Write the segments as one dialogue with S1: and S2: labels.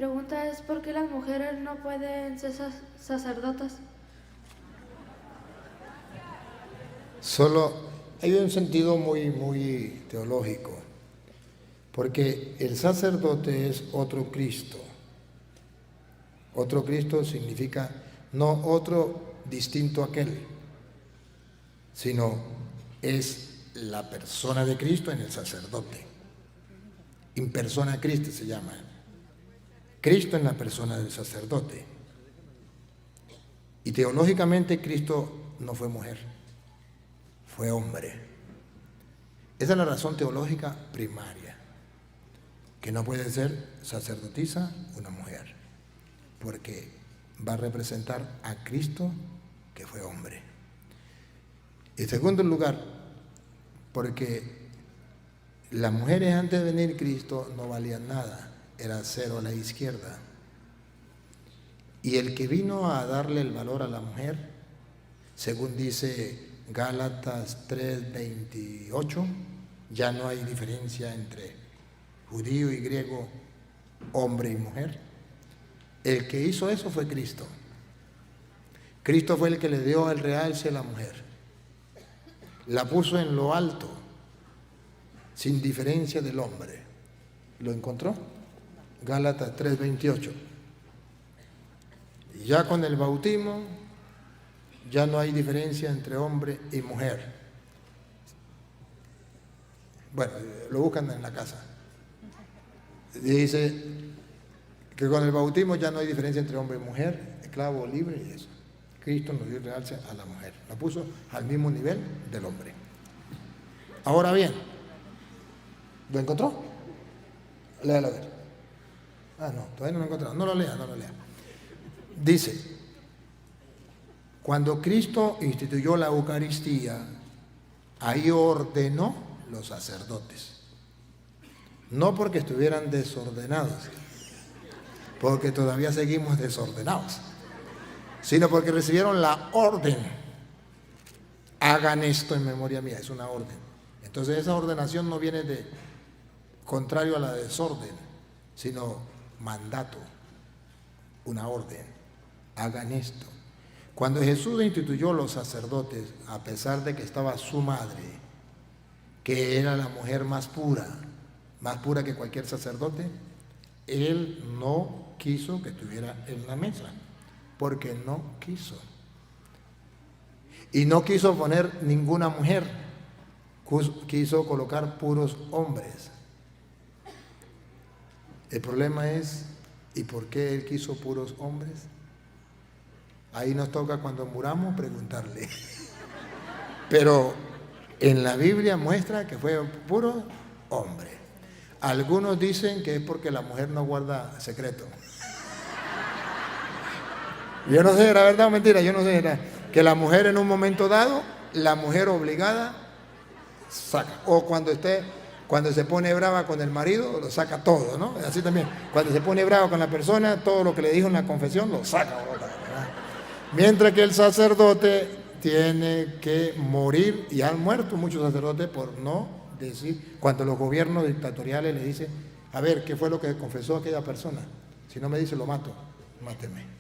S1: pregunta es ¿por qué las mujeres no pueden ser sacerdotas?
S2: Solo hay un sentido muy teológico, porque el sacerdote es otro Cristo. Otro Cristo significa no otro distinto a aquel, sino es la persona de Cristo en el sacerdote. In persona Christi se llama. Cristo en la persona del sacerdote. Y teológicamente Cristo no fue mujer, fue hombre. Esa es la razón teológica primaria, que no puede ser sacerdotisa una mujer, porque va a representar a Cristo que fue hombre. En segundo lugar, porque las mujeres antes de venir Cristo no valían nada, era cero a la izquierda. Y el que vino a darle el valor a la mujer, según dice Gálatas 3:28, ya no hay diferencia entre judío y griego, hombre y mujer. El que hizo eso fue Cristo. Cristo fue el que le dio el realce a la mujer. La puso en lo alto, sin diferencia del hombre. ¿Lo encontró? Gálatas 3:28. Y ya con el bautismo, ya no hay diferencia entre hombre y mujer. Bueno, lo buscan en la casa. Dice que con el bautismo ya no hay diferencia entre hombre y mujer, esclavo o libre y eso. Cristo nos dio el realce a la mujer, la puso al mismo nivel del hombre. Ahora bien, ¿lo encontró? Léalo a ver. Ah, no, todavía no lo he encontrado. No lo lea. Dice, cuando Cristo instituyó la Eucaristía, ahí ordenó los sacerdotes. No porque estuvieran desordenados, porque todavía seguimos desordenados, sino porque recibieron la orden. Hagan esto en memoria mía, es una orden. Entonces esa ordenación no viene de contrario a la desorden, sino mandato, una orden. Hagan esto. Cuando Jesús instituyó los sacerdotes, a pesar de que estaba su madre, que era la mujer más pura que cualquier sacerdote, él no quiso que estuviera en la mesa, porque no quiso. Y no quiso poner ninguna mujer, quiso colocar puros hombres. El problema es, ¿y por qué él quiso puros hombres? Ahí nos toca cuando muramos preguntarle. Pero en la Biblia muestra que fue puro hombre. Algunos dicen que es porque la mujer no guarda secreto. Yo no sé, la verdad o mentira, yo no sé, que la mujer en un momento dado, la mujer obligada, saca. O cuando se pone brava con el marido, lo saca todo, ¿no? Así también, cuando se pone brava con la persona, todo lo que le dijo en la confesión, lo saca. Mientras que el sacerdote tiene que morir, y han muerto muchos sacerdotes por no decir, cuando los gobiernos dictatoriales le dicen, a ver, ¿qué fue lo que confesó aquella persona? Si no me dice, lo mato.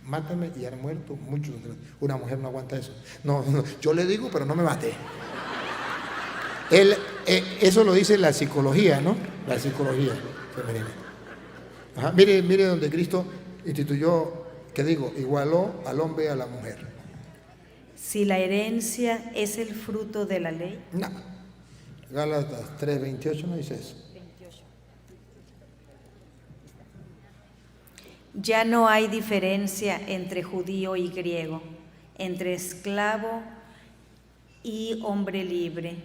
S2: Máteme, y han muerto muchos. Una mujer no aguanta eso. No, yo le digo, pero no me mate. Eso lo dice la psicología, ¿no? La psicología femenina. Ajá, mire donde Cristo instituyó, que digo, igualó al hombre y a la mujer.
S3: Si la herencia es el fruto de la ley.
S2: No. Gálatas 3:28 no dice eso.
S3: Ya no hay diferencia entre judío y griego, entre esclavo y hombre libre.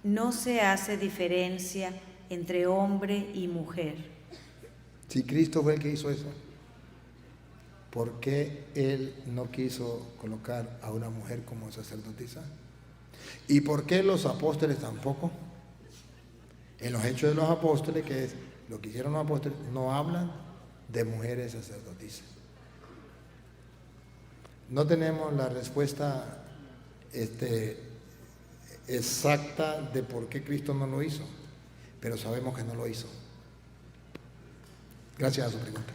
S3: No se hace diferencia entre hombre y mujer.
S2: Si Cristo fue el que hizo eso, ¿por qué Él no quiso colocar a una mujer como sacerdotisa? ¿Y por qué los apóstoles tampoco? En los Hechos de los Apóstoles, que es lo que hicieron los apóstoles, no hablan de mujeres sacerdotisas. No tenemos la respuesta exacta de por qué Cristo no lo hizo, pero sabemos que no lo hizo. Gracias a su pregunta.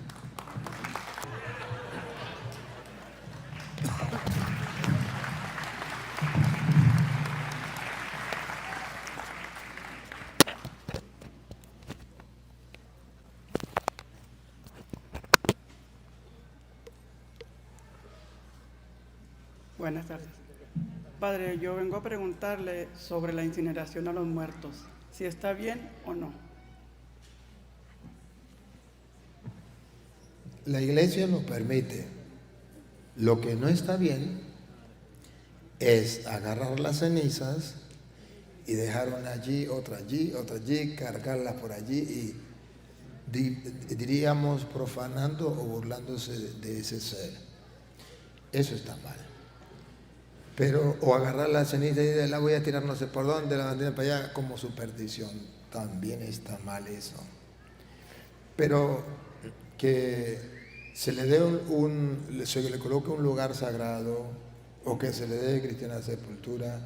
S4: Buenas tardes. Padre, yo vengo a preguntarle sobre la incineración a los muertos, si está bien o no.
S2: La iglesia lo permite. Lo que no está bien es agarrar las cenizas y dejar una allí, otra allí, cargarlas por allí y diríamos profanando o burlándose de ese ser. Eso está mal. Pero, o agarrar la ceniza y la voy a tirar no sé por dónde, la bandera para allá, como superstición. También está mal eso. Pero que se le dé se le coloque un lugar sagrado o que se le dé cristiana sepultura,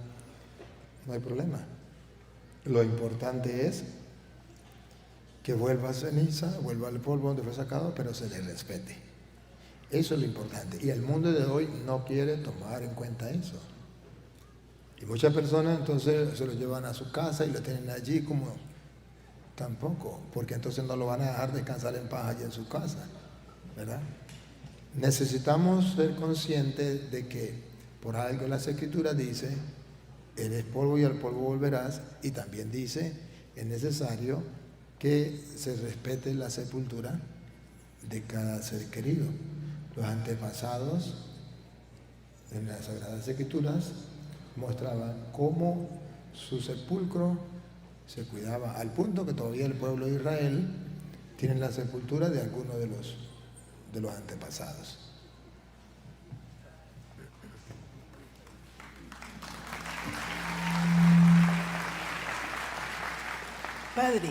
S2: no hay problema. Lo importante es que vuelva a ceniza, vuelva al polvo donde fue sacado, pero se le respete. Eso es lo importante. Y el mundo de hoy no quiere tomar en cuenta eso. Y muchas personas entonces se lo llevan a su casa y lo tienen allí como tampoco, porque entonces no lo van a dejar descansar en paz allí en su casa, ¿verdad? Necesitamos ser conscientes de que por algo las Escrituras dice, eres polvo y al polvo volverás, y también dice, es necesario que se respete la sepultura de cada ser querido. Los antepasados en las Sagradas Escrituras mostraban cómo su sepulcro se cuidaba, al punto que todavía el pueblo de Israel tiene la sepultura de algunos de los antepasados.
S5: Padre,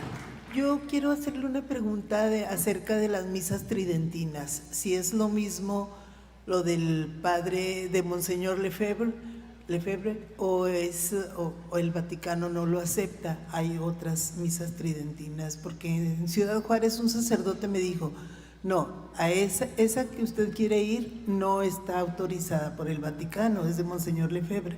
S5: yo quiero hacerle una pregunta acerca de las misas tridentinas. Si es lo mismo lo del padre de Monseñor Lefebvre o el Vaticano no lo acepta. Hay otras misas tridentinas, porque en Ciudad Juárez un sacerdote me dijo, no, a esa que usted quiere ir no está autorizada por el Vaticano, es de Monseñor Lefebvre.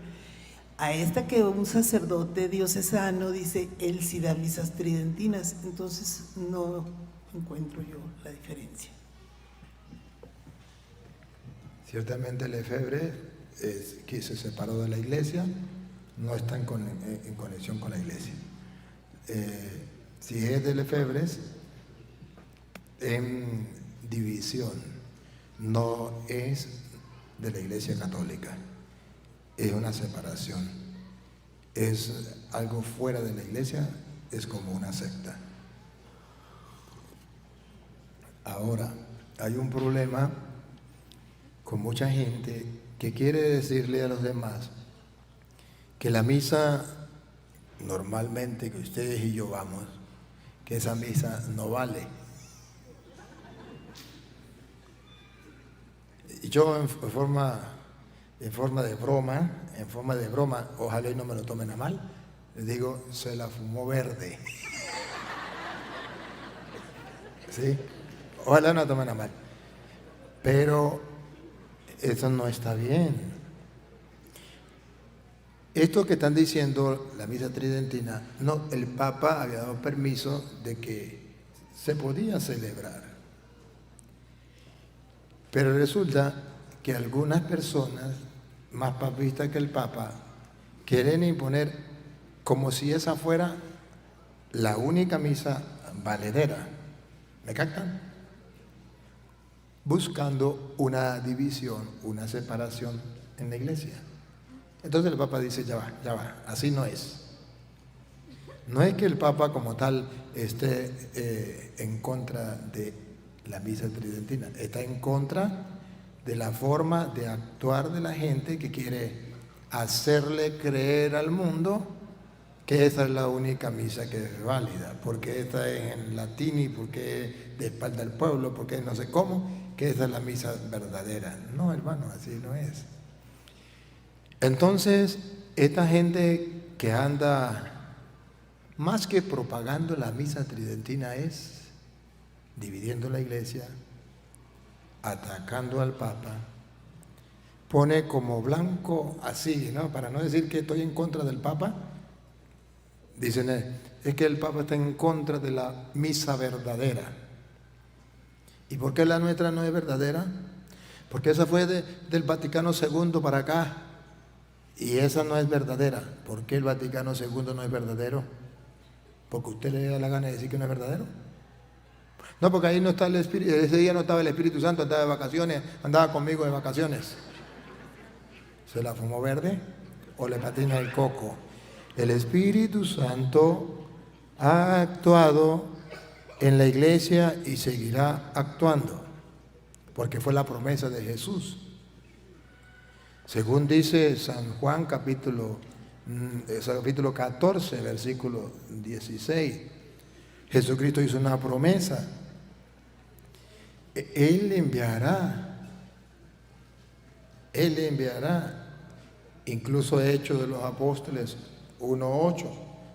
S5: A esta que un sacerdote diocesano dice, él sí da misas tridentinas, entonces no encuentro yo la diferencia.
S2: Ciertamente Lefebvre, que se separó de la iglesia, no está en conexión con la iglesia. Si es de Lefebvre, en división, no es de la iglesia católica. Es una separación, es algo fuera de la iglesia, es como una secta. Ahora, hay un problema con mucha gente que quiere decirle a los demás que la misa, normalmente que ustedes y yo vamos, que esa misa no vale. Y yo en forma de broma, ojalá y no me lo tomen a mal, les digo, se la fumó verde. ¿Sí? Ojalá no lo tomen a mal. Pero eso no está bien. Esto que están diciendo, la misa tridentina, no, el Papa había dado permiso de que se podía celebrar. Pero resulta que algunas personas más papistas que el Papa quieren imponer como si esa fuera la única misa valedera. ¿Me captan? Buscando una división, una separación en la iglesia. Entonces el Papa dice, ya va, así no es. No es que el Papa como tal esté en contra de la misa tridentina, está en contra de la forma de actuar de la gente que quiere hacerle creer al mundo que esa es la única misa que es válida, porque esta es en latín y porque es de espalda al pueblo, porque no sé cómo, que esa es la misa verdadera. No, hermano, así no es. Entonces, esta gente que anda más que propagando la misa tridentina es dividiendo la iglesia, atacando al Papa, pone como blanco así, ¿no? Para no decir que estoy en contra del Papa, dicen, es que el Papa está en contra de la misa verdadera. ¿Y por qué la nuestra no es verdadera? Porque esa fue del Vaticano II para acá. Y esa no es verdadera. ¿Por qué el Vaticano II no es verdadero? Porque usted le da la gana de decir que no es verdadero. No, porque ahí no está el Espíritu, ese día no estaba el Espíritu Santo, andaba de vacaciones, andaba conmigo de vacaciones. ¿Se la fumó verde o le patina el coco? El Espíritu Santo ha actuado en la iglesia y seguirá actuando, porque fue la promesa de Jesús. Según dice San Juan capítulo 14, versículo 16, Jesucristo hizo una promesa. Él enviará, incluso Hechos de los Apóstoles 1:8.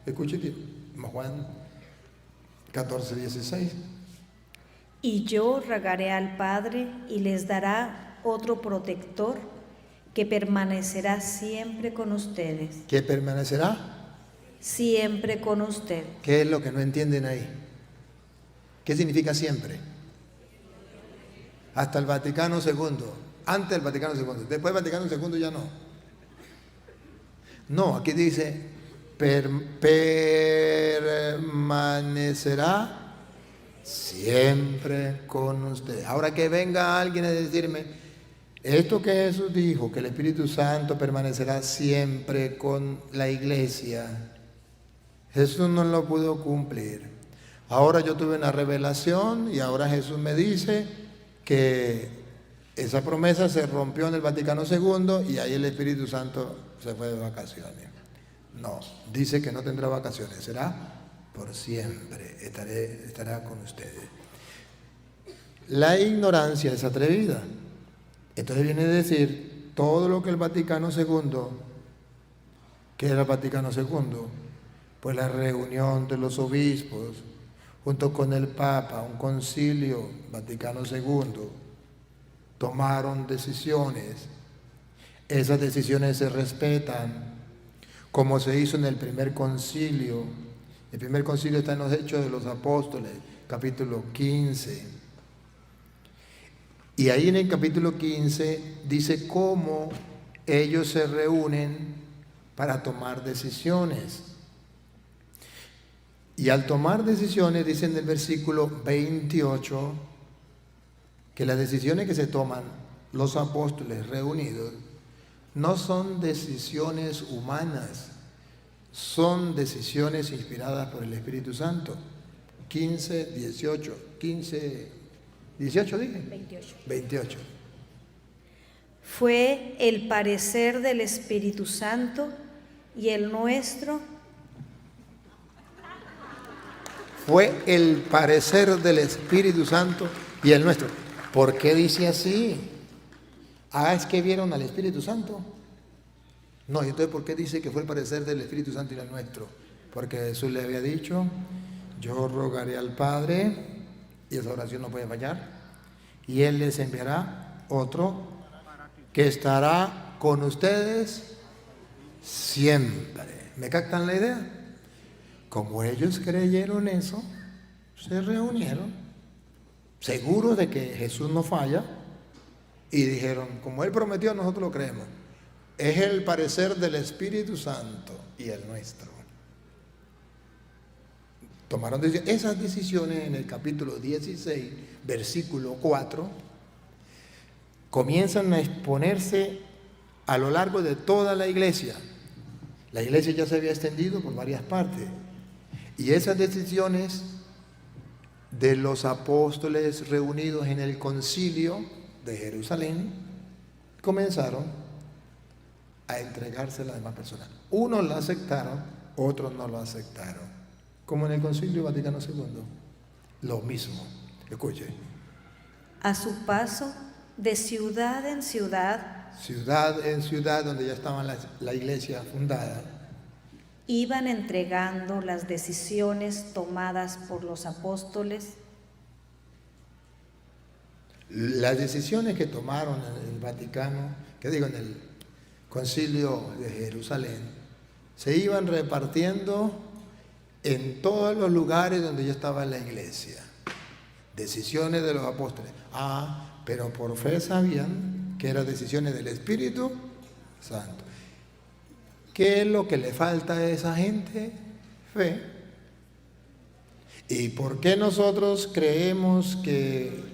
S2: Escuche, Juan 14, 16.
S3: Y yo rogaré al Padre y les dará otro protector que permanecerá siempre con ustedes.
S2: ¿Qué permanecerá?
S3: Siempre con ustedes.
S2: ¿Qué es lo que no entienden ahí? ¿Qué significa siempre? Hasta el Vaticano II, antes del Vaticano II, después del Vaticano II ya no. No, aquí dice, permanecerá siempre con ustedes. Ahora que venga alguien a decirme, esto que Jesús dijo, que el Espíritu Santo permanecerá siempre con la iglesia, Jesús no lo pudo cumplir. Ahora yo tuve una revelación y ahora Jesús me dice que esa promesa se rompió en el Vaticano II y ahí el Espíritu Santo se fue de vacaciones. No, dice que no tendrá vacaciones, será por siempre, estará con ustedes. La ignorancia es atrevida. Entonces viene a decir, todo lo que el Vaticano II, ¿qué era el Vaticano II? Pues la reunión de los obispos, junto con el Papa, un concilio Vaticano II, tomaron decisiones. Esas decisiones se respetan, como se hizo en el primer concilio. El primer concilio está en los Hechos de los Apóstoles, capítulo 15. Y ahí en el capítulo 15 dice cómo ellos se reúnen para tomar decisiones. Y al tomar decisiones, dice en el versículo 28, que las decisiones que se toman los apóstoles reunidos no son decisiones humanas, son decisiones inspiradas por el Espíritu Santo. 18 dije. 28.
S3: Fue el parecer del Espíritu Santo y el nuestro.
S2: Fue el parecer del Espíritu Santo y el nuestro. ¿Por qué dice así? ¿Es que vieron al Espíritu Santo? No, y entonces ¿por qué dice que fue el parecer del Espíritu Santo y el nuestro? Porque Jesús le había dicho, yo rogaré al Padre, y esa oración no puede fallar, y Él les enviará otro que estará con ustedes siempre. ¿Me captan la idea? Como ellos creyeron eso, se reunieron, seguros de que Jesús no falla, y dijeron, como Él prometió, nosotros lo creemos. Es el parecer del Espíritu Santo y el nuestro. Tomaron decisiones. Esas decisiones en el capítulo 16, versículo 4, comienzan a exponerse a lo largo de toda la iglesia. La iglesia ya se había extendido por varias partes. Y esas decisiones de los apóstoles reunidos en el concilio de Jerusalén comenzaron a entregarse a las demás personas. Unos la aceptaron, otros no lo aceptaron. Como en el Concilio Vaticano II. Lo mismo. Escuche.
S3: A su paso, de ciudad en ciudad,
S2: donde ya estaba la iglesia fundada,
S3: iban entregando las decisiones tomadas por los apóstoles.
S2: Las decisiones que tomaron en el Vaticano, en el Concilio de Jerusalén, se iban repartiendo en todos los lugares donde ya estaba la iglesia. decisiones de los apóstoles. Pero por fe sabían que eran decisiones del Espíritu Santo. ¿Qué es lo que le falta a esa gente? Fe. ¿Y por qué nosotros creemos que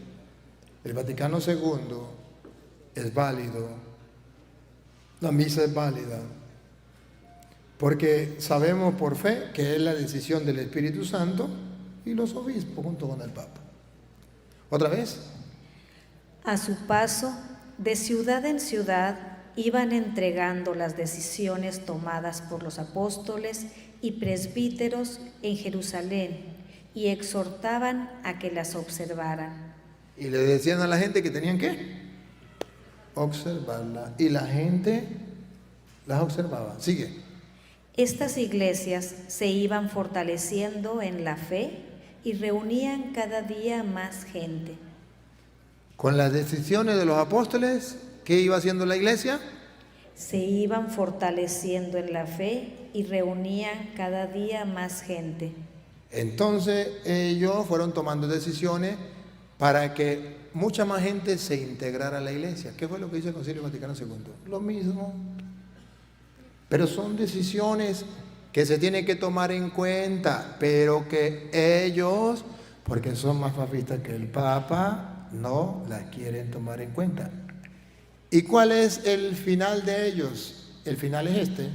S2: el Vaticano II es válido? La misa es válida. Porque sabemos por fe que es la decisión del Espíritu Santo y los obispos junto con el Papa. ¿Otra vez?
S3: A su paso, de ciudad en ciudad, iban entregando las decisiones tomadas por los apóstoles y presbíteros en Jerusalén y exhortaban a que las observaran.
S2: Y le decían a la gente que tenían que observarla. Y la gente las observaba. Sigue.
S3: Estas iglesias se iban fortaleciendo en la fe y reunían cada día más gente.
S2: Con las decisiones de los apóstoles, ¿qué iba haciendo la iglesia?
S3: Se iban fortaleciendo en la fe y reunían cada día más gente.
S2: Entonces ellos fueron tomando decisiones para que mucha más gente se integrara a la iglesia. ¿Qué fue lo que hizo el Concilio Vaticano II? Lo mismo. Pero son decisiones que se tienen que tomar en cuenta, pero que ellos, porque son más papistas que el Papa, no las quieren tomar en cuenta. ¿Y cuál es el final de ellos? El final es este.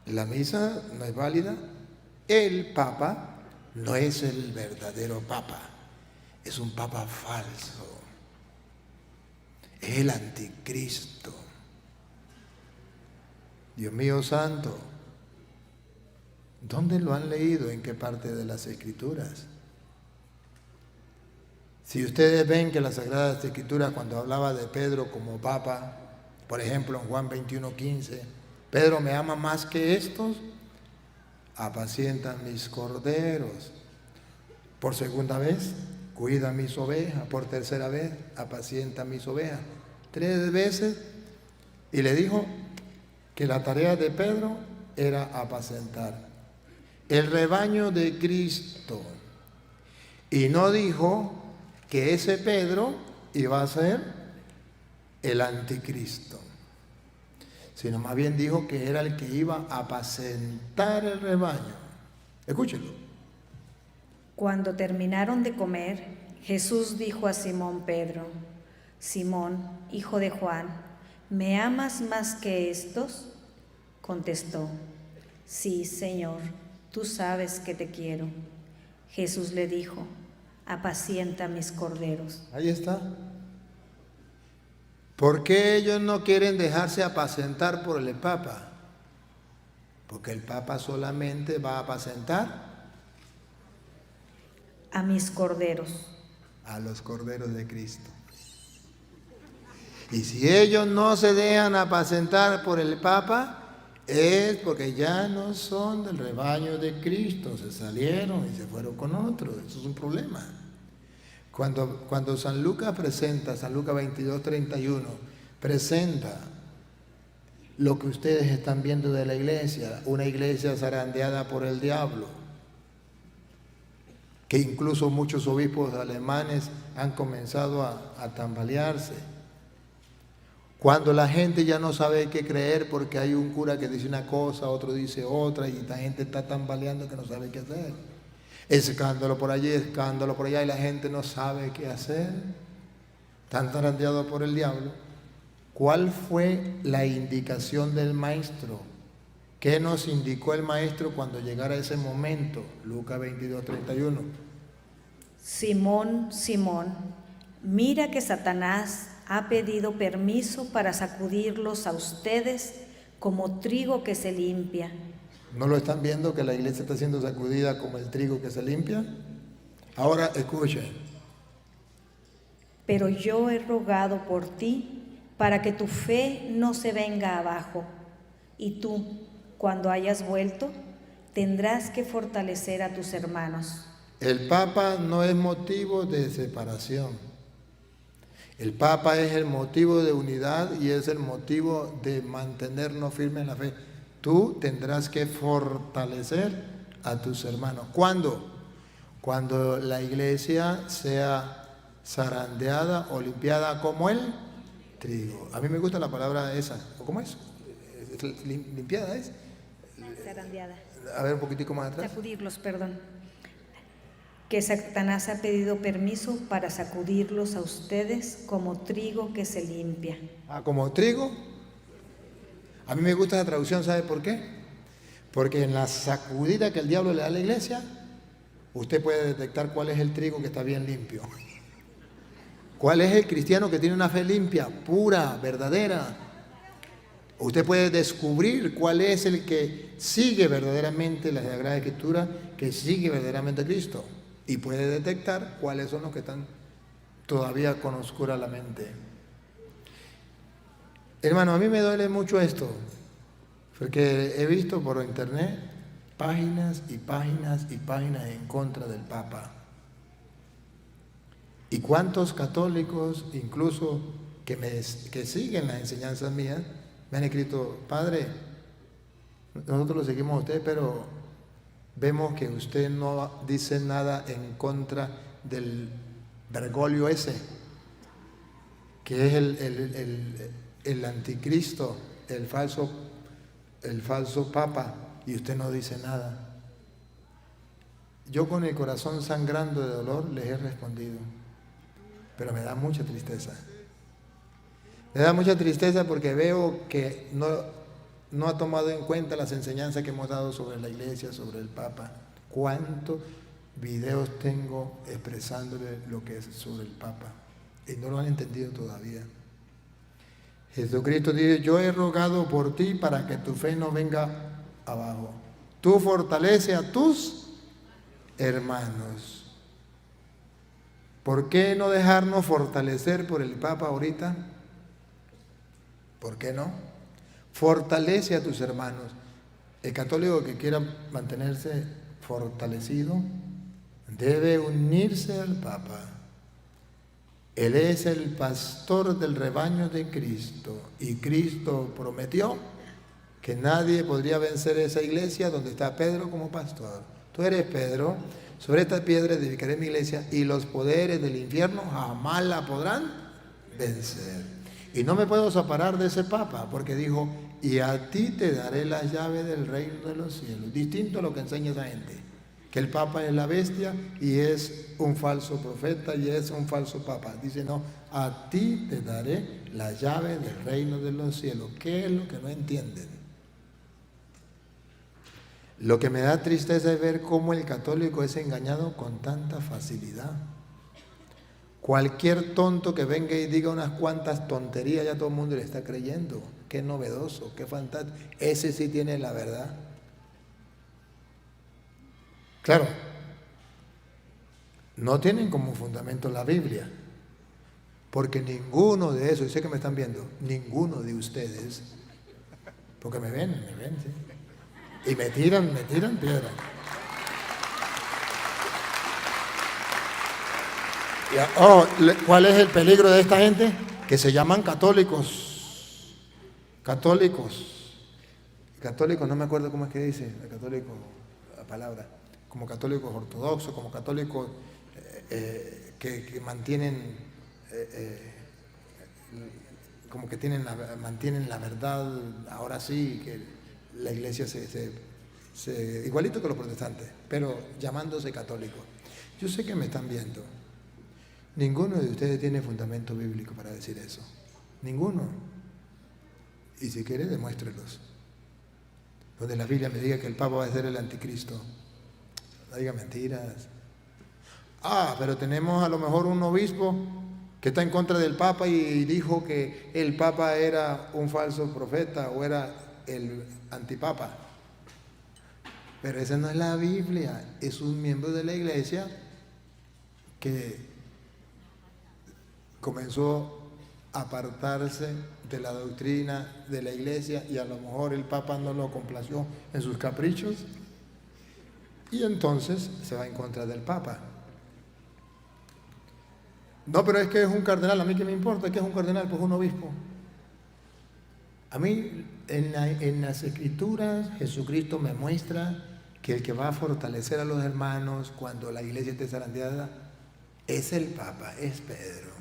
S2: La misa no es válida. El Papa no es el verdadero Papa. Es un Papa falso. Es el anticristo. Dios mío santo, ¿dónde lo han leído? ¿En qué parte de las Escrituras? Si ustedes ven que las Sagradas Escrituras, cuando hablaba de Pedro como Papa, por ejemplo en Juan 21:15, Pedro me ama más que estos, apacienta mis corderos. Por segunda vez, cuida mis ovejas. Por tercera vez, apacienta mis ovejas. 3 veces, y le dijo que la tarea de Pedro era apacentar el rebaño de Cristo. Y no dijo que ese Pedro iba a ser el anticristo, sino más bien dijo que era el que iba a apacentar el rebaño. Escúchenlo.
S3: Cuando terminaron de comer, Jesús dijo a Simón Pedro: Simón, hijo de Juan, ¿me amas más que estos? Contestó: Sí, Señor, tú sabes que te quiero. Jesús le dijo: Apacienta mis corderos.
S2: Ahí está. ¿Por qué ellos no quieren dejarse apacentar por el Papa? Porque el Papa solamente va a apacentar
S3: A mis corderos.
S2: a los corderos de Cristo. Y si ellos no se dejan apacentar por el Papa, es porque ya no son del rebaño de Cristo, se salieron y se fueron con otros. Eso es un problema. Cuando San Lucas presenta, San Lucas 22:31, presenta lo que ustedes están viendo de la iglesia, una iglesia zarandeada por el diablo, que incluso muchos obispos alemanes han comenzado a tambalearse. Cuando la gente ya no sabe qué creer porque hay un cura que dice una cosa, otro dice otra, y la gente está tambaleando que no sabe qué hacer. Escándalo por allí, escándalo por allá, y la gente no sabe qué hacer. Están zarandeados por el diablo. ¿Cuál fue la indicación del maestro? ¿Qué nos indicó el maestro cuando llegara ese momento? Lucas 22:31.
S3: Simón, Simón, mira que Satanás ha pedido permiso para sacudirlos a ustedes como trigo que se limpia.
S2: ¿No lo están viendo que la iglesia está siendo sacudida como el trigo que se limpia? Ahora escuchen.
S3: Pero yo he rogado por ti para que tu fe no se venga abajo, y tú, cuando hayas vuelto, tendrás que fortalecer a tus hermanos.
S2: El Papa no es motivo de separación. El Papa es el motivo de unidad y es el motivo de mantenernos firmes en la fe. Tú tendrás que fortalecer a tus hermanos. ¿Cuándo? cuando la iglesia sea zarandeada o limpiada como el trigo. A mí me gusta la palabra esa. ¿Cómo es? ¿Limpiada es?
S3: Zarandeada.
S2: A ver, un poquitico más atrás.
S3: Sacudirlos, perdón. Que Satanás ha pedido permiso para sacudirlos a ustedes como trigo que se limpia.
S2: Ah, como trigo. A mí me gusta la traducción, ¿sabe por qué? Porque en la sacudida que el diablo le da a la iglesia, usted puede detectar cuál es el trigo que está bien limpio. ¿Cuál es el cristiano que tiene una fe limpia, pura, verdadera? Usted puede descubrir cuál es el que sigue verdaderamente la Sagrada Escritura, que sigue verdaderamente a Cristo. Y puede detectar cuáles son los que están todavía con oscura la mente. Hermano, a mí me duele mucho esto, porque he visto por internet páginas y páginas y páginas en contra del Papa. Y cuántos católicos, incluso que siguen las enseñanzas mías, me han escrito: Padre, nosotros lo seguimos a usted, pero vemos que usted no dice nada en contra del Bergoglio ese, que es el anticristo, el falso Papa, y usted no dice nada. Yo con el corazón sangrando de dolor les he respondido, pero me da mucha tristeza. Me da mucha tristeza porque veo que no ha tomado en cuenta las enseñanzas que hemos dado sobre la iglesia, sobre el Papa. ¿Cuántos videos tengo expresándole lo que es sobre el Papa? Y no lo han entendido todavía. Jesucristo dice: yo he rogado por ti para que tu fe no venga abajo. Tú fortalece a tus hermanos. ¿Por qué no dejarnos fortalecer por el Papa ahorita? ¿Por qué no? Fortalece a tus hermanos. El católico que quiera mantenerse fortalecido debe unirse al Papa. Él es el pastor del rebaño de Cristo, y Cristo prometió que nadie podría vencer esa iglesia donde está Pedro como pastor. Tú eres Pedro, sobre esta piedra edificaré mi iglesia, y los poderes del infierno jamás la podrán vencer. Y no me puedo separar de ese Papa, porque dijo: y a ti te daré la llave del reino de los cielos. Distinto a lo que enseña esa gente, que el Papa es la bestia y es un falso profeta y es un falso Papa. Dice: no, a ti te daré la llave del reino de los cielos. ¿Qué es lo que no entienden? Lo que me da tristeza es ver cómo el católico es engañado con tanta facilidad. Cualquier tonto que venga y diga unas cuantas tonterías, ya todo el mundo le está creyendo. Qué novedoso, qué fantástico. Ese sí tiene la verdad. Claro, no tienen como fundamento la Biblia, porque ninguno de esos, y sé que me están viendo, ninguno de ustedes, porque me ven, ¿sí? Y me tiran piedra. ¿Cuál es el peligro de esta gente? Que se llaman católicos. Católicos, no me acuerdo cómo es que dice el católico, la palabra, como católicos ortodoxos, como católicos que mantienen, como que mantienen la verdad. Ahora sí, que la iglesia igualito que los protestantes, pero llamándose católicos. Yo sé que me están viendo. Ninguno de ustedes tiene fundamento bíblico para decir eso. Ninguno. Y si quiere, demuéstrelos. Donde la Biblia me diga que el Papa va a ser el anticristo. No diga mentiras. Pero tenemos a lo mejor un obispo que está en contra del Papa y dijo que el Papa era un falso profeta o era el antipapa. Pero esa no es la Biblia. Es un miembro de la iglesia que comenzó a apartarse de la doctrina de la iglesia, y a lo mejor el Papa no lo complació en sus caprichos, y entonces se va en contra del Papa. No, pero es que es un cardenal. ¿A mí qué me importa que es un cardenal? Pues un obispo. A mí en las Escrituras Jesucristo me muestra que el que va a fortalecer a los hermanos cuando la iglesia esté zarandeada es el Papa, es Pedro.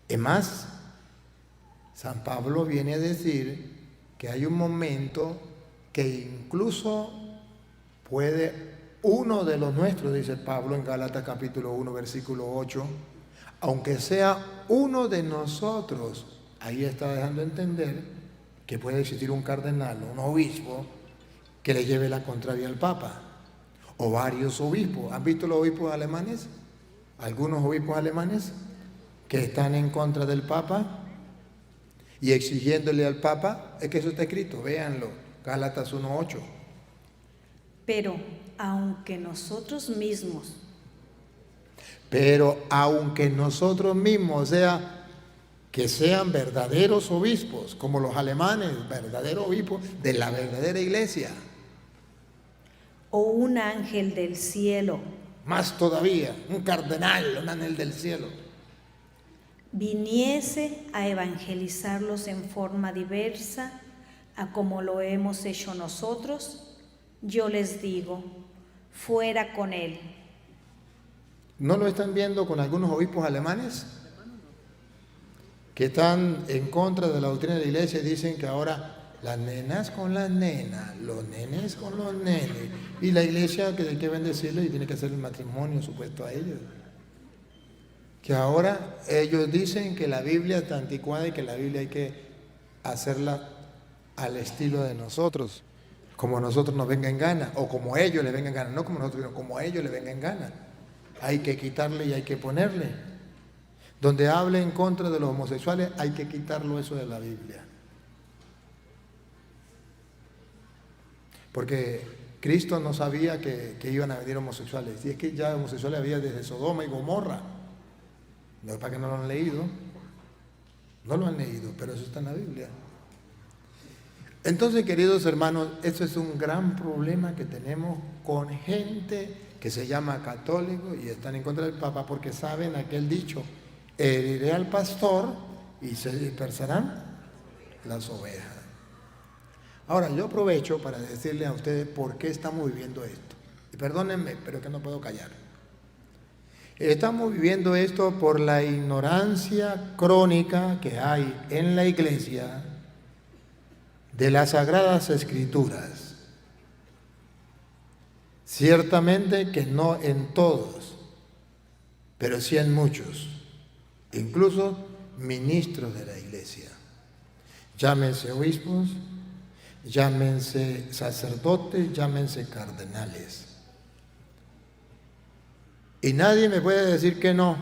S2: Es más, San Pablo viene a decir que hay un momento que incluso puede uno de los nuestros, dice Pablo en Gálatas capítulo 1, versículo 8, aunque sea uno de nosotros, ahí está dejando entender que puede existir un cardenal, un obispo, que le lleve la contraria al Papa, o varios obispos. ¿Han visto los obispos alemanes? Algunos obispos alemanes que están en contra del Papa y exigiéndole al Papa, es que eso está escrito, véanlo, Gálatas 1:8.
S3: Pero aunque nosotros mismos,
S2: o sea, que sean verdaderos obispos, como los alemanes, verdaderos obispos de la verdadera iglesia,
S3: o un ángel del cielo,
S2: más todavía, un cardenal, un ángel del cielo,
S3: viniese a evangelizarlos en forma diversa a como lo hemos hecho nosotros, yo les digo, fuera con él.
S2: ¿no lo están viendo con algunos obispos alemanes? Que están en contra de la doctrina de la iglesia y dicen que ahora las nenas con las nenas, los nenes con los nenes, y la iglesia que hay que bendecirlos y tiene que hacer el matrimonio supuesto a ellos. Que ahora ellos dicen que la Biblia está anticuada y que la Biblia hay que hacerla al estilo de nosotros, como a nosotros nos venga en gana, o como a ellos les venga en gana, no como nosotros, sino como a ellos les venga en gana. Hay que quitarle y hay que ponerle. Donde hable en contra de los homosexuales, hay que quitarlo eso de la Biblia. Porque Cristo no sabía que iban a venir homosexuales. Y es que ya homosexuales había desde Sodoma y Gomorra. No es para que no lo han leído. No lo han leído, pero eso está en la Biblia. Entonces, queridos hermanos, esto es un gran problema que tenemos con gente que se llama católico y están en contra del Papa porque saben aquel dicho: heriré al pastor y se dispersarán las ovejas. Ahora, yo aprovecho para decirle a ustedes por qué estamos viviendo esto. Y perdónenme, pero que no puedo callar. Estamos viviendo esto por la ignorancia crónica que hay en la iglesia de las Sagradas Escrituras. Ciertamente que no en todos, pero sí en muchos, incluso ministros de la iglesia. Llámense obispos, llámense sacerdotes, llámense cardenales. Y nadie me puede decir que no.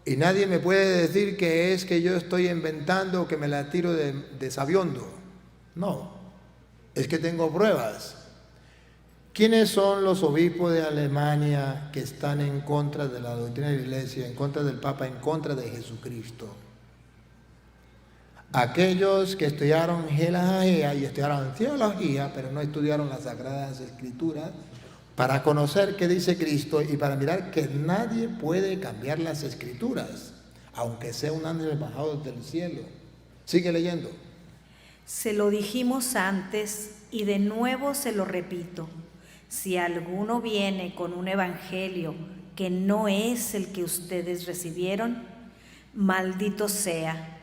S2: Y nadie me puede decir que es que yo estoy inventando o que me la tiro de sabiondo. No, es que tengo pruebas. ¿Quiénes son los obispos de Alemania que están en contra de la doctrina de la iglesia, en contra del Papa, en contra de Jesucristo? Aquellos que estudiaron gelajea y estudiaron teología, pero no estudiaron las Sagradas Escrituras, para conocer qué dice Cristo y para mirar que nadie puede cambiar las Escrituras, aunque sea un ángel bajado del cielo. Sigue leyendo.
S3: Se lo dijimos antes y de nuevo se lo repito. Si alguno viene con un evangelio que no es el que ustedes recibieron, maldito sea.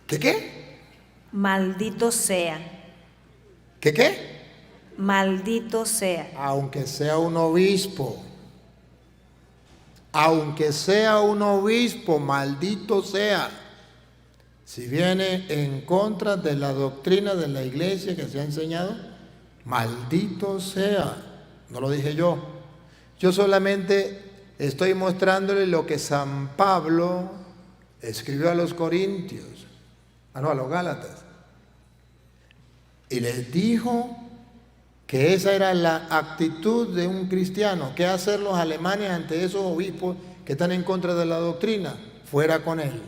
S2: ¿Qué?
S3: Maldito sea.
S2: ¿Qué?
S3: Maldito sea.
S2: Aunque sea un obispo. Aunque sea un obispo, maldito sea. Si viene en contra de la doctrina de la iglesia que se ha enseñado, maldito sea. No lo dije yo. Yo solamente estoy mostrándole lo que San Pablo escribió a los Corintios, a los Gálatas. Y les dijo que esa era la actitud de un cristiano. ¿Qué hacer los alemanes ante esos obispos que están en contra de la doctrina? Fuera con él.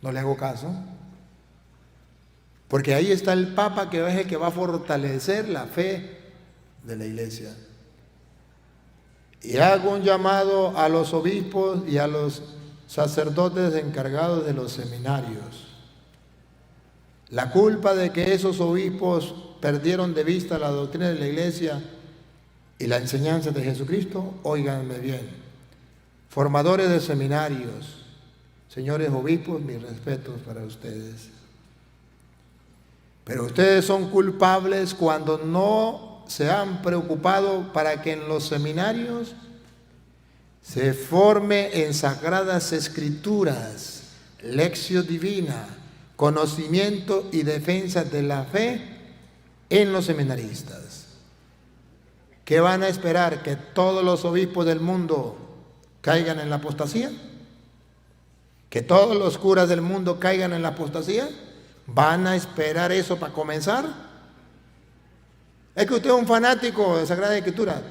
S2: No le hago caso. Porque ahí está el Papa, que es el que va a fortalecer la fe de la iglesia. Y hago un llamado a los obispos y a los sacerdotes encargados de los seminarios. La culpa de que esos obispos perdieron de vista la doctrina de la iglesia y la enseñanza de Jesucristo, óiganme bien, formadores de seminarios, señores obispos, mis respetos para ustedes. Pero ustedes son culpables cuando no se han preocupado para que en los seminarios se forme en sagradas escrituras, lección divina, conocimiento y defensa de la fe en los seminaristas. ¿Qué van a esperar? ¿Que todos los obispos del mundo caigan en la apostasía? ¿Que todos los curas del mundo caigan en la apostasía? ¿Van a esperar eso para comenzar? Es que usted es un fanático de Sagrada Escritura.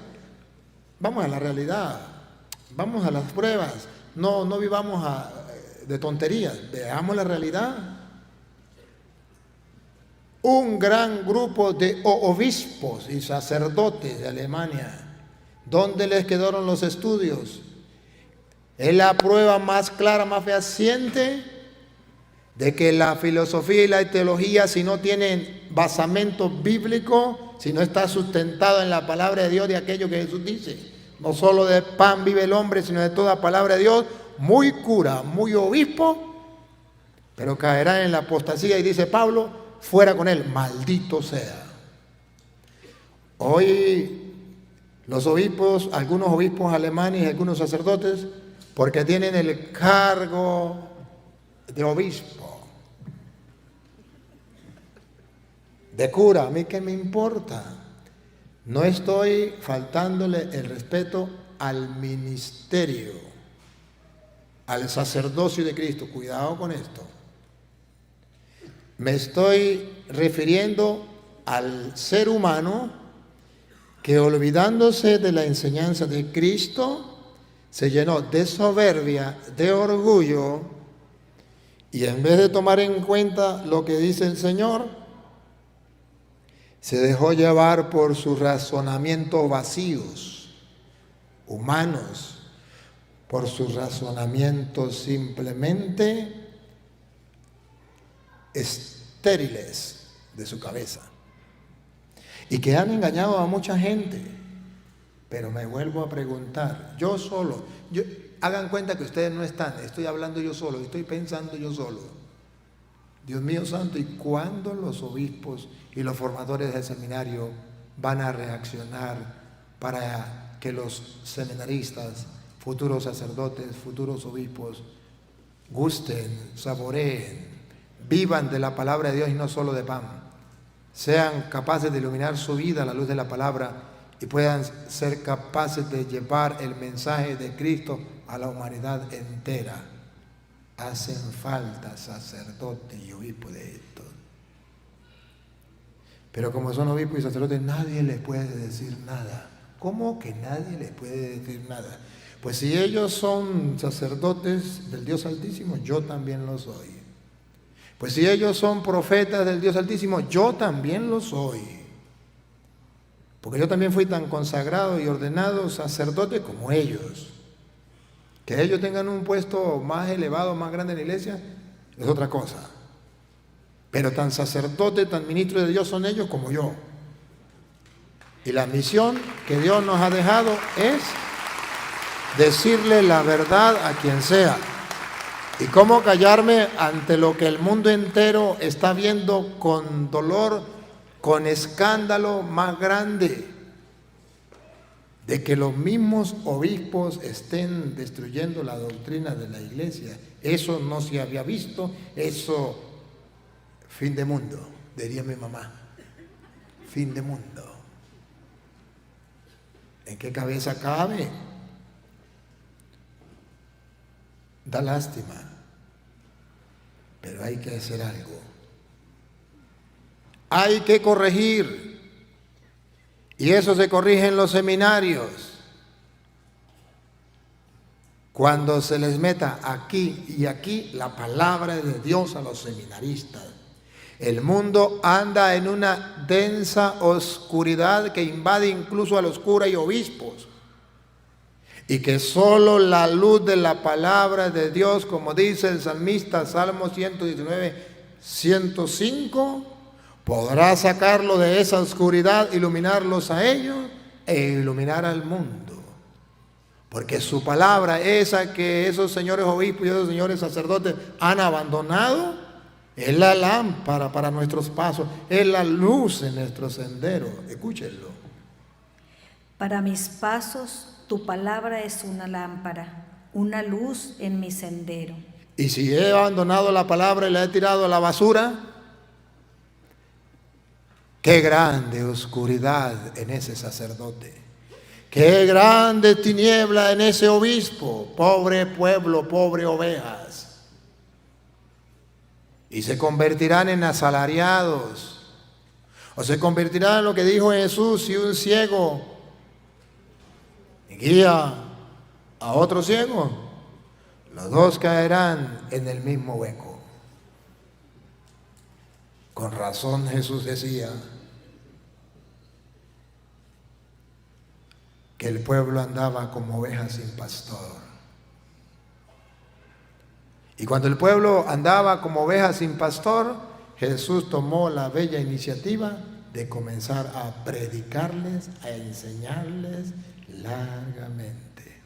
S2: Vamos a la realidad, vamos a las pruebas, no vivamos de tonterías, veamos la realidad. Un gran grupo de obispos y sacerdotes de Alemania, ¿dónde les quedaron los estudios? Es la prueba más clara, más fehaciente de que la filosofía y la teología, si no tienen basamento bíblico, si no está sustentado en la palabra de Dios, de aquello que Jesús dice, no solo de pan vive el hombre, sino de toda palabra de Dios, muy cura, muy obispo, pero caerá en la apostasía, y dice Pablo, fuera con él, maldito sea. Hoy los obispos, algunos obispos alemanes y algunos sacerdotes, porque tienen el cargo de obispo, de cura, a mí qué me importa. No estoy faltándole el respeto al ministerio, al sacerdocio de Cristo. Cuidado con esto. Me estoy refiriendo al ser humano que, olvidándose de la enseñanza de Cristo, se llenó de soberbia, de orgullo, y en vez de tomar en cuenta lo que dice el Señor, se dejó llevar por sus razonamientos vacíos, humanos, por sus razonamientos simplemente estériles de su cabeza, y que han engañado a mucha gente. Pero me vuelvo a preguntar, yo solo, hagan cuenta que ustedes no están, estoy hablando yo solo, estoy pensando yo solo. Dios mío santo, ¿y cuándo los obispos y los formadores del seminario van a reaccionar para que los seminaristas, futuros sacerdotes, futuros obispos, gusten, saboreen, vivan de la palabra de Dios y no solo de pan? Sean capaces de iluminar su vida a la luz de la palabra y puedan ser capaces de llevar el mensaje de Cristo a la humanidad entera. Hacen falta sacerdotes y obispos de esto. Pero como son obispos y sacerdotes, nadie les puede decir nada. ¿Cómo que nadie les puede decir nada? Pues si ellos son sacerdotes del Dios Altísimo, yo también lo soy. Pues si ellos son profetas del Dios Altísimo, yo también lo soy. Porque yo también fui tan consagrado y ordenado sacerdote como ellos. Que ellos tengan un puesto más elevado, más grande en la iglesia, es otra cosa. Pero tan sacerdote, tan ministro de Dios son ellos como yo. Y la misión que Dios nos ha dejado es decirle la verdad a quien sea. ¿Y cómo callarme ante lo que el mundo entero está viendo con dolor, con escándalo más grande? De que los mismos obispos estén destruyendo la doctrina de la iglesia. Eso no se había visto, eso, fin de mundo, diría mi mamá. Fin de mundo. ¿En qué cabeza cabe? Da lástima, pero hay que hacer algo. Hay que corregir. Y eso se corrige en los seminarios. Cuando se les meta aquí y aquí la palabra de Dios a los seminaristas. El mundo anda en una densa oscuridad que invade incluso a los curas y obispos. Y que solo la luz de la palabra de Dios, como dice el salmista, Salmo 119, 105, podrá sacarlo de esa oscuridad, iluminarlos a ellos e iluminar al mundo. Porque su palabra, esa que esos señores obispos y esos señores sacerdotes han abandonado, es la lámpara para nuestros pasos, es la luz en nuestro sendero. Escúchenlo.
S3: Para mis pasos, tu palabra es una lámpara, una luz en mi sendero.
S2: Y si he abandonado la palabra y la he tirado a la basura, qué grande oscuridad en ese sacerdote. Qué grande tiniebla en ese obispo. Pobre pueblo, pobre ovejas. Y se convertirán en asalariados. O se convertirán en lo que dijo Jesús: si un ciego guía a otro ciego, los dos caerán en el mismo hueco. Con razón Jesús decía que el pueblo andaba como ovejas sin pastor. Y cuando el pueblo andaba como ovejas sin pastor, Jesús tomó la bella iniciativa de comenzar a predicarles, a enseñarles largamente.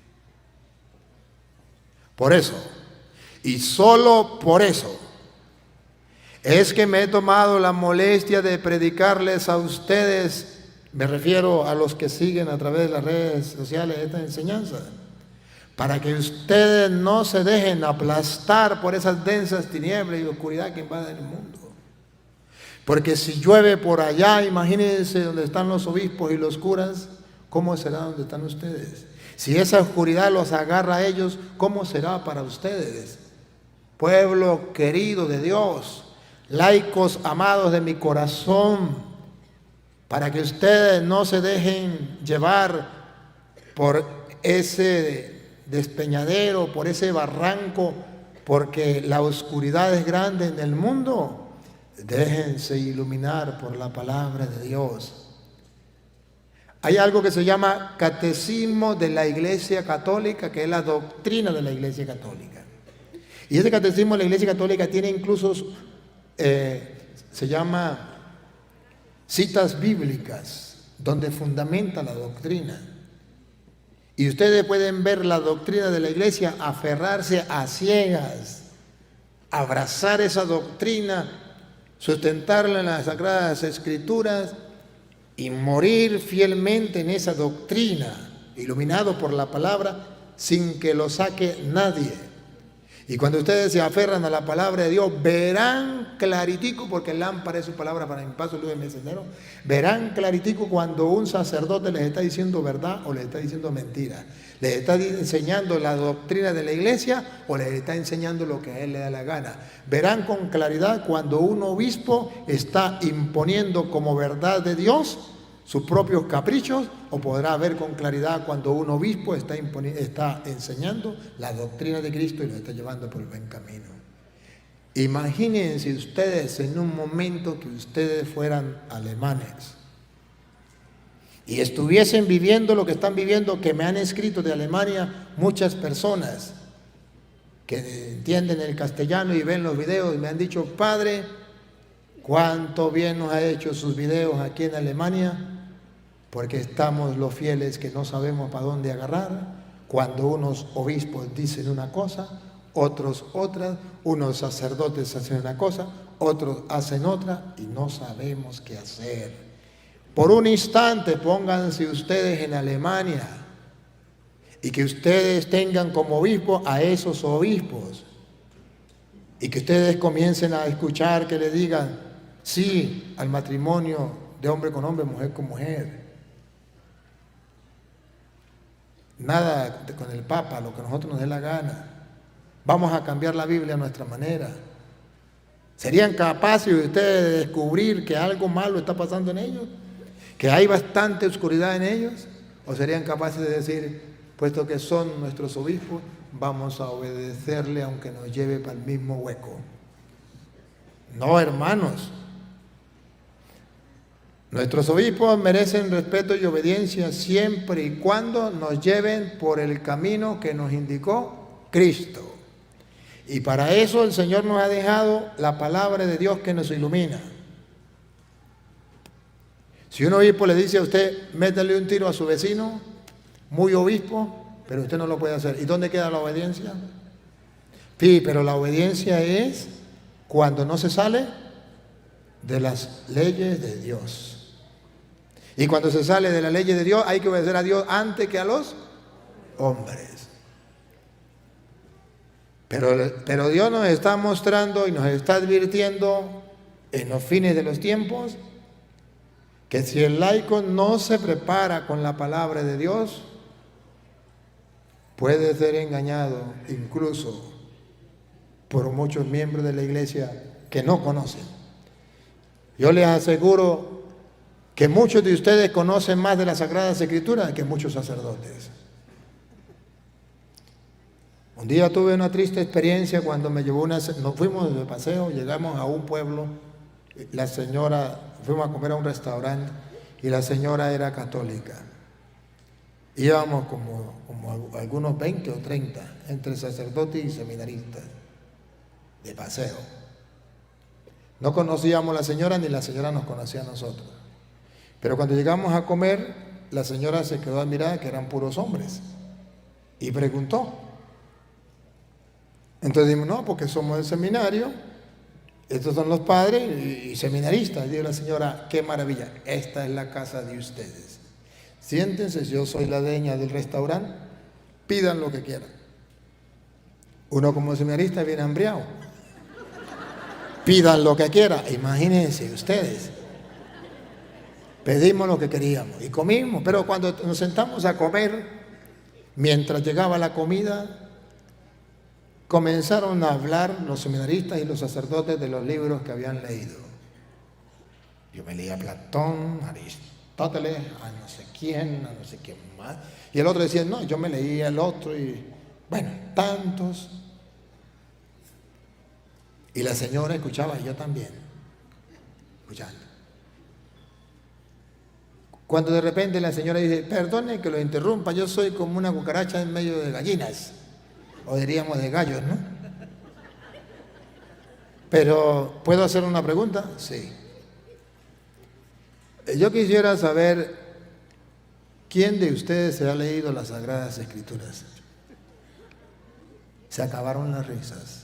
S2: Por eso, y solo por eso, es que me he tomado la molestia de predicarles a ustedes. Me refiero a los que siguen a través de las redes sociales esta enseñanza, para que ustedes no se dejen aplastar por esas densas tinieblas y oscuridad que invaden el mundo. Porque si llueve por allá, imagínense donde están los obispos y los curas, ¿cómo será donde están ustedes? Si esa oscuridad los agarra a ellos, ¿cómo será para ustedes? Pueblo querido de Dios, laicos amados de mi corazón, para que ustedes no se dejen llevar por ese despeñadero, por ese barranco, porque la oscuridad es grande en el mundo. Déjense iluminar por la palabra de Dios. Hay algo que se llama Catecismo de la Iglesia Católica, que es la doctrina de la Iglesia Católica. Y ese Catecismo de la Iglesia Católica tiene incluso, se llama citas bíblicas, donde fundamenta la doctrina. Y ustedes pueden ver la doctrina de la Iglesia, aferrarse a ciegas, abrazar esa doctrina, sustentarla en las Sagradas Escrituras y morir fielmente en esa doctrina, iluminado por la palabra, sin que lo saque nadie. Y cuando ustedes se aferran a la palabra de Dios, verán claritico, porque lámpara es su palabra para mi paso, luz en mi sendero. Verán claritico cuando un sacerdote les está diciendo verdad o les está diciendo mentira. Les está enseñando la doctrina de la iglesia o les está enseñando lo que a él le da la gana. Verán con claridad cuando un obispo está imponiendo como verdad de Dios sus propios caprichos, o podrá ver con claridad cuando un obispo está enseñando la doctrina de Cristo y lo está llevando por el buen camino. Imagínense ustedes en un momento que ustedes fueran alemanes y estuviesen viviendo lo que están viviendo, que me han escrito de Alemania muchas personas que entienden el castellano y ven los videos y me han dicho: Padre, cuánto bien nos ha hecho sus videos aquí en Alemania, porque estamos los fieles que no sabemos para dónde agarrar. Cuando unos obispos dicen una cosa, otros otra, unos sacerdotes hacen una cosa, otros hacen otra y no sabemos qué hacer. Por un instante pónganse ustedes en Alemania y que ustedes tengan como obispo a esos obispos y que ustedes comiencen a escuchar que le digan sí al matrimonio de hombre con hombre, mujer con mujer. Nada con el Papa, lo que a nosotros nos dé la gana. Vamos a cambiar la Biblia a nuestra manera. ¿Serían capaces de ustedes de descubrir que algo malo está pasando en ellos? ¿Que hay bastante oscuridad en ellos? ¿O serían capaces de decir, puesto que son nuestros obispos, vamos a obedecerle aunque nos lleve para el mismo hueco? No, hermanos. Nuestros obispos merecen respeto y obediencia siempre y cuando nos lleven por el camino que nos indicó Cristo. Y para eso el Señor nos ha dejado la palabra de Dios que nos ilumina. Si un obispo le dice a usted, métale un tiro a su vecino, muy obispo, pero usted no lo puede hacer. ¿Y dónde queda la obediencia? Sí, pero la obediencia es cuando no se sale de las leyes de Dios. Y cuando se sale de las leyes de Dios, hay que obedecer a Dios antes que a los hombres. Pero Dios nos está mostrando y nos está advirtiendo en los fines de los tiempos que si el laico no se prepara con la palabra de Dios, puede ser engañado incluso por muchos miembros de la iglesia que no conocen. Yo les aseguro que muchos de ustedes conocen más de las Sagradas Escrituras que muchos sacerdotes. Un día tuve una triste experiencia cuando nos fuimos de paseo, llegamos a un pueblo, la señora, fuimos a comer a un restaurante y la señora era católica. Íbamos como algunos 20 o 30, entre sacerdotes y seminaristas, de paseo. No conocíamos a la señora ni la señora nos conocía a nosotros. Pero cuando llegamos a comer, la señora se quedó admirada que eran puros hombres y preguntó. Entonces dijimos, no, porque somos del seminario, estos son los padres y seminaristas. Dijo la señora, qué maravilla, esta es la casa de ustedes. Siéntense, yo soy la dueña del restaurante, pidan lo que quieran. Uno como seminarista viene hambriado. Pidan lo que quieran, imagínense ustedes. Pedimos lo que queríamos y comimos, pero cuando nos sentamos a comer, mientras llegaba la comida, comenzaron a hablar los seminaristas y los sacerdotes de los libros que habían leído. Yo me leía a Platón, Aristóteles, a no sé quién más. Y el otro decía, no, yo me leía el otro y bueno, tantos. Y la señora escuchaba, y yo también, escuchando. Cuando de repente la señora dice, perdone que lo interrumpa, yo soy como una cucaracha en medio de gallinas. O diríamos de gallos, ¿no? Pero, ¿puedo hacer una pregunta? Sí. Yo quisiera saber, ¿quién de ustedes se ha leído las Sagradas Escrituras? Se acabaron las risas.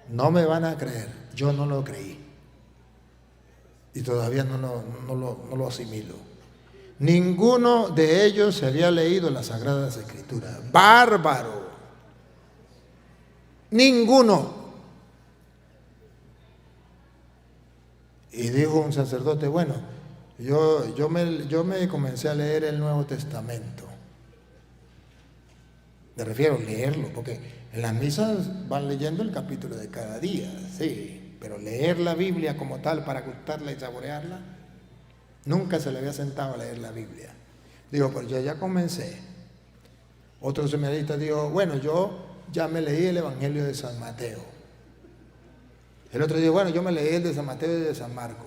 S2: No me van a creer, yo no lo creí. Y todavía no lo asimilo. Ninguno de ellos se había leído las Sagradas Escrituras. ¡Bárbaro! Ninguno. Y dijo un sacerdote, bueno, yo me comencé a leer el Nuevo Testamento. Me refiero a leerlo, porque en las misas van leyendo el capítulo de cada día, sí, pero leer la Biblia como tal para gustarla y saborearla, nunca se le había sentado a leer la Biblia. Digo, pues yo ya comencé. Otro seminarista dijo, bueno, yo ya me leí el Evangelio de San Mateo. El otro dijo, bueno, yo me leí el de San Mateo y de San Marcos.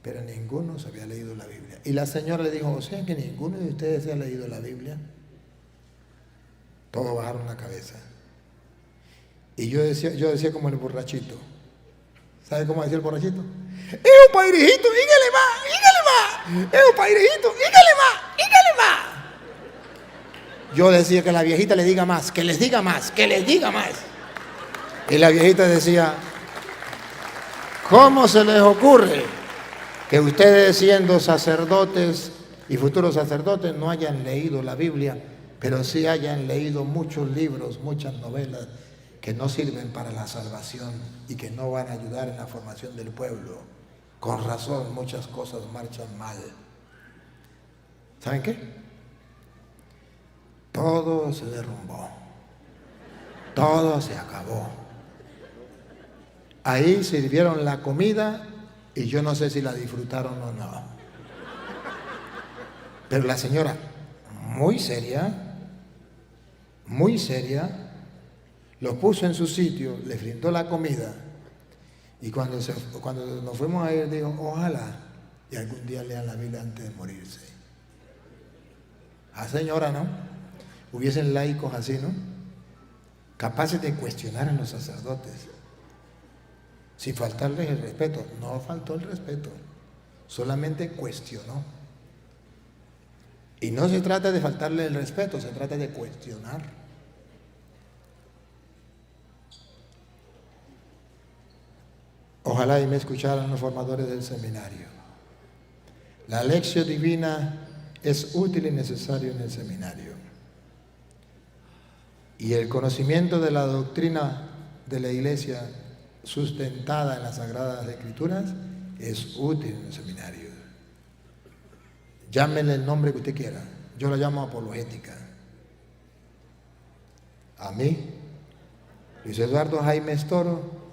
S2: Pero ninguno se había leído la Biblia. Y la señora le dijo, o sea que ninguno de ustedes se ha leído la Biblia. Todos bajaron la cabeza. Y yo decía como el borrachito. ¿Sabe cómo decía el borrachito? ¡Es un pairijito! ¡Ígale más! ¡Es un pairijito! ¡Ígale más! ¡Ígale más! Yo decía que la viejita le diga más, que les diga más, que les diga más. Y la viejita decía, ¿cómo se les ocurre que ustedes siendo sacerdotes y futuros sacerdotes no hayan leído la Biblia, pero sí hayan leído muchos libros, muchas novelas que no sirven para la salvación y que no van a ayudar en la formación del pueblo? Con razón, muchas cosas marchan mal. ¿Saben qué? Todo se derrumbó. Todo se acabó. Ahí sirvieron la comida y yo no sé si la disfrutaron o no. Pero la señora, muy seria, los puso en su sitio, les brindó la comida y cuando nos fuimos a ir dijo, ojalá y algún día lean la Biblia antes de morirse. Ah, señora, ¿no? Hubiesen laicos así, ¿no? Capaces de cuestionar a los sacerdotes. sin faltarles el respeto. No faltó el respeto, solamente cuestionó. Y no se trata de faltarle el respeto, se trata de cuestionar. Ojalá y me escucharan los formadores del seminario. La lección divina es útil y necesario en el seminario. Y el conocimiento de la doctrina de la Iglesia sustentada en las Sagradas Escrituras es útil en el seminario. Llámele el nombre que usted quiera. Yo la llamo apologética. A mí, Luis Eduardo Jaime Toro,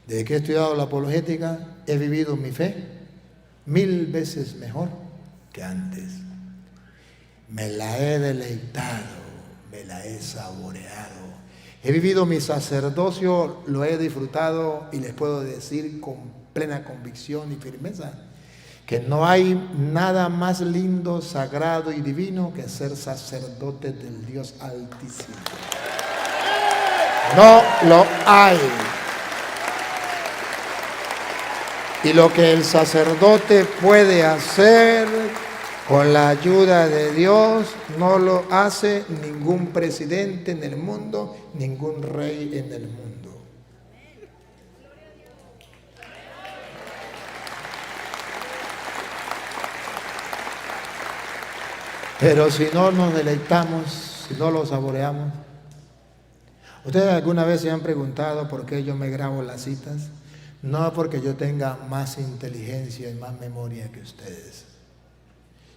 S2: desde que he estudiado la apologética, he vivido mi fe 1000 veces mejor que antes. Me la he deleitado, me la he saboreado. He vivido mi sacerdocio, lo he disfrutado y les puedo decir con plena convicción y firmeza que no hay nada más lindo, sagrado y divino que ser sacerdote del Dios Altísimo. No lo hay. Y lo que el sacerdote puede hacer con la ayuda de Dios no lo hace ningún presidente en el mundo, ningún rey en el mundo. Pero si no nos deleitamos, si no lo saboreamos. ¿Ustedes alguna vez se han preguntado por qué yo me grabo las citas? No porque yo tenga más inteligencia y más memoria que ustedes,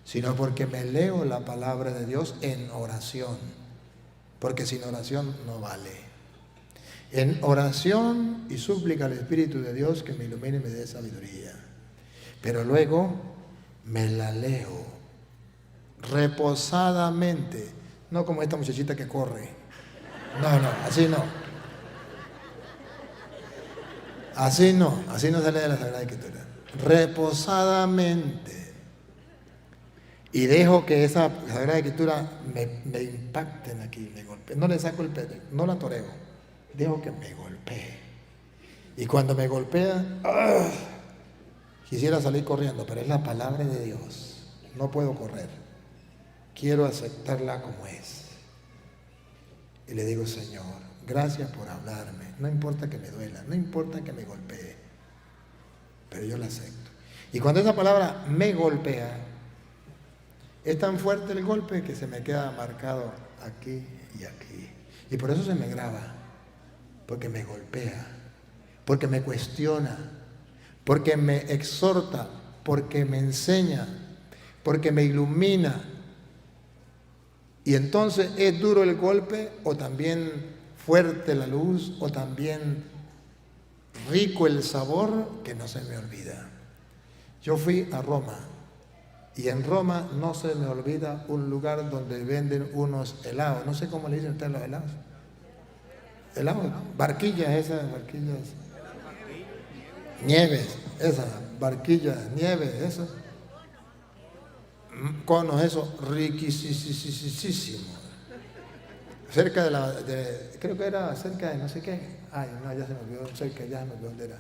S2: sino porque me leo la palabra de Dios en oración, porque sin oración no vale. En oración y súplica al Espíritu de Dios que me ilumine y me dé sabiduría. Pero luego me la leo reposadamente, no como esta muchachita que corre. No, así no. Así no se lee la Sagrada Escritura. Reposadamente. Y dejo que esa Sagrada Escritura me impacten aquí, me golpeen. No le saco el pelo, no la toreo. Dejo que me golpee. Y cuando me golpea, quisiera salir corriendo, pero es la palabra de Dios. No puedo correr. Quiero aceptarla como es. Y le digo, Señor, gracias por hablarme. No importa que me duela, no importa que me golpee, pero yo la acepto. Y cuando esa palabra me golpea, es tan fuerte el golpe que se me queda marcado aquí y aquí. Y por eso se me graba, porque me golpea, porque me cuestiona, porque me exhorta, porque me enseña, porque me ilumina. Y entonces es duro el golpe o también fuerte la luz o también rico el sabor que no se me olvida. Yo fui a Roma y en Roma no se me olvida un lugar donde venden unos helados. No sé cómo le dicen ustedes los helados. Helados, barquillas, esas barquillas. Nieves, esas barquillas, nieves, esas. Conos, eso, riquísimos. Cerca creo que era cerca de no sé qué. Ay, no, ya se me olvidó, cerca, ya se me olvidó dónde era.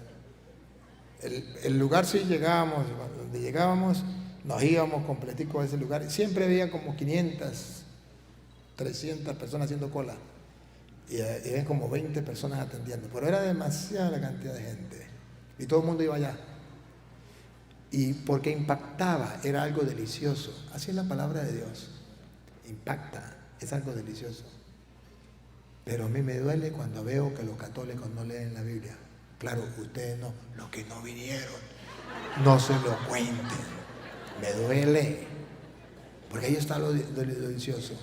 S2: El lugar sí llegábamos, donde llegábamos, nos íbamos completico a ese lugar. Siempre había como 500, 300 personas haciendo cola. Y había como 20 personas atendiendo. Pero era demasiada la cantidad de gente. Y todo el mundo iba allá. Y porque impactaba, era algo delicioso. Así es la palabra de Dios. Impacta, es algo delicioso. Pero a mí me duele cuando veo que los católicos no leen la Biblia. Claro, ustedes no, los que no vinieron, no se lo cuenten. Me duele, porque ahí está lo delicioso.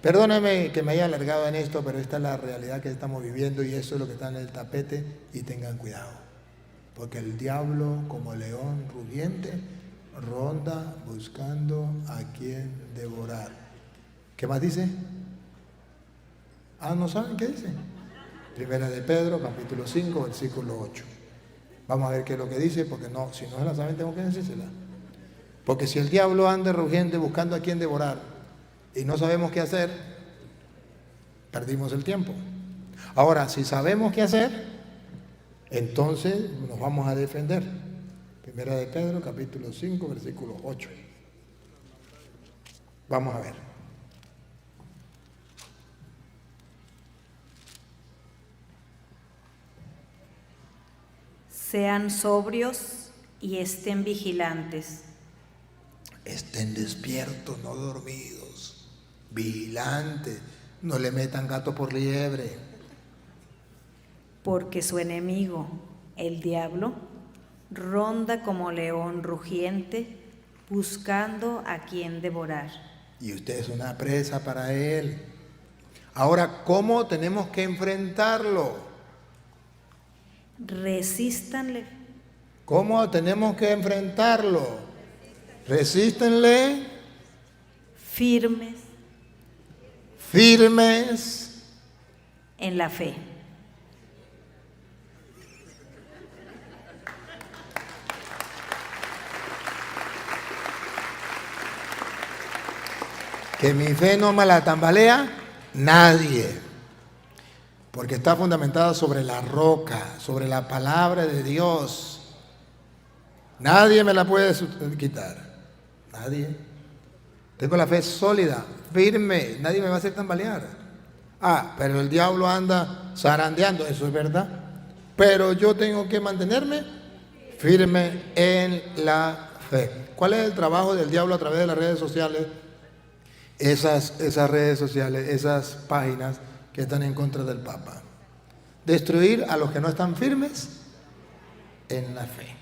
S2: Perdóname que me haya alargado en esto, pero esta es la realidad que estamos viviendo y eso es lo que está en el tapete y tengan cuidado. Porque el diablo, como león rugiente, ronda buscando a quien devorar. ¿Qué más dice? ¿No saben qué dice? Primera de Pedro, capítulo 5, versículo 8. Vamos a ver qué es lo que dice, porque no, si no se la saben, tengo que decírsela. Porque si el diablo anda rugiente buscando a quien devorar y no sabemos qué hacer, perdimos el tiempo. Ahora, si sabemos qué hacer, Entonces nos vamos a defender. Primera de Pedro, capítulo 5, versículo 8. Vamos a ver.
S3: Sean sobrios y estén vigilantes.
S2: Estén despiertos, no dormidos, vigilantes, no le metan gato por liebre.
S3: Porque su enemigo, el diablo, ronda como león rugiente, buscando a quien devorar.
S2: Y usted es una presa para él. Ahora, ¿cómo tenemos que enfrentarlo?
S3: Resístanle,
S2: ¿Cómo tenemos que enfrentarlo? Resístenle,
S3: firmes
S2: firmes.
S3: en la fe.
S2: Que mi fe no me la tambalea nadie, porque está fundamentada sobre la roca, sobre la palabra de Dios. Nadie me la puede quitar, nadie. Tengo la fe sólida, firme, nadie me va a hacer tambalear. Pero el diablo anda zarandeando, eso es verdad. Pero yo tengo que mantenerme firme en la fe. ¿Cuál es el trabajo del diablo a través de las redes sociales? Esas redes sociales, esas páginas que están en contra del Papa. Destruir a los que no están firmes en la fe.